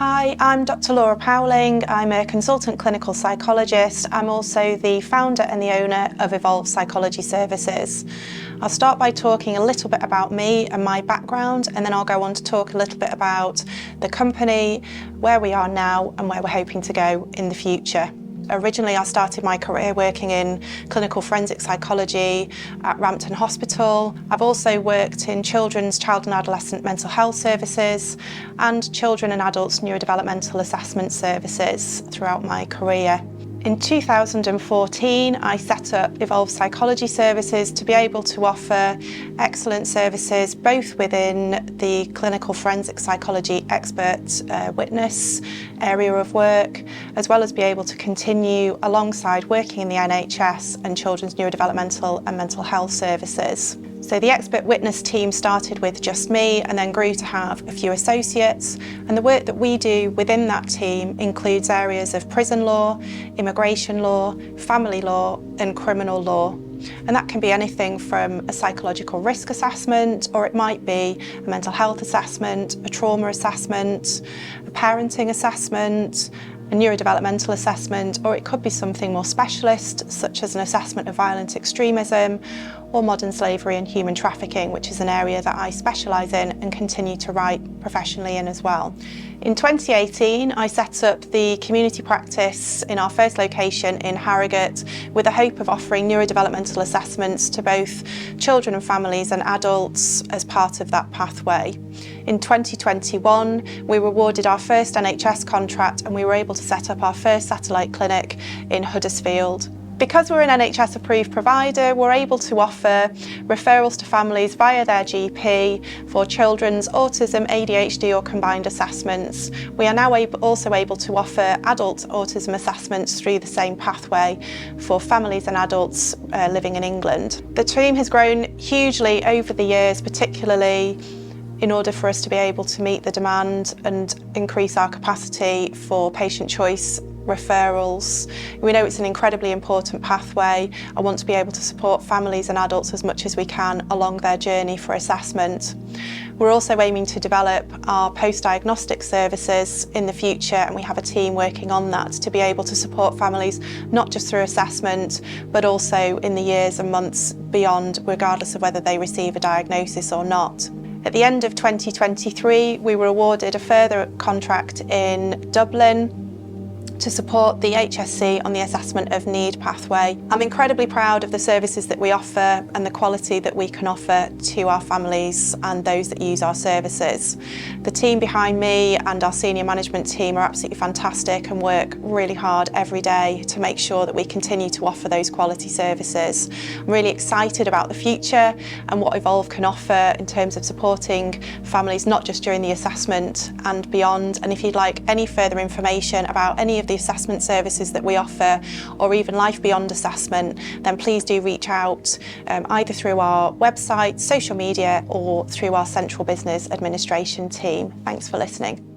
Hi, I'm Dr Laura Powling. I'm a consultant clinical psychologist. I'm also the founder and the owner of Evolve Psychology Services. I'll start by talking a little bit about me and my background, and then I'll go on to talk a little bit about the company, where we are now and where we're hoping to go in the future. Originally, I started my career working in clinical forensic psychology at Rampton Hospital. I've also worked in children's, child and adolescent mental health services and children and adults neurodevelopmental assessment services throughout my career. In 2014, I set up Evolve Psychology Services to be able to offer excellent services both within the clinical forensic psychology expert witness area of work, as well as be able to continue alongside working in the NHS and children's neurodevelopmental and mental health services. So the expert witness team started with just me and then grew to have a few associates, and the work that we do within that team includes areas of prison law, immigration law, family law and criminal law. And that can be anything from a psychological risk assessment, or it might be a mental health assessment, a trauma assessment, a parenting assessment, a neurodevelopmental assessment, or it could be something more specialist, such as an assessment of violent extremism or modern slavery and human trafficking, which is an area that I specialise in and continue to write professionally in as well. In 2018, I set up the community practice in our first location in Harrogate with the hope of offering neurodevelopmental assessments to both children and families and adults as part of that pathway. In 2021, we were awarded our first NHS contract and we were able to set up our first satellite clinic in Huddersfield. Because we're an NHS approved provider, we're able to offer referrals to families via their GP for children's autism, ADHD or combined assessments. We are now also able to offer adult autism assessments through the same pathway for families and adults living in England. The team has grown hugely over the years, particularly in order for us to be able to meet the demand and increase our capacity for patient choice referrals. We know it's an incredibly important pathway. I want to be able to support families and adults as much as we can along their journey for assessment. We're also aiming to develop our post-diagnostic services in the future, and we have a team working on that to be able to support families not just through assessment but also in the years and months beyond, regardless of whether they receive a diagnosis or not. At the end of 2023, we were awarded a further contract in Dublin to support the HSC on the assessment of need pathway. I'm incredibly proud of the services that we offer and the quality that we can offer to our families and those that use our services. The team behind me and our senior management team are absolutely fantastic and work really hard every day to make sure that we continue to offer those quality services. I'm really excited about the future and what Evolve can offer in terms of supporting families not just during the assessment and beyond. And if you'd like any further information about any of the assessment services that we offer, or even life beyond assessment, then please do reach out either through our website, social media, or through our central business administration team. Thanks for listening.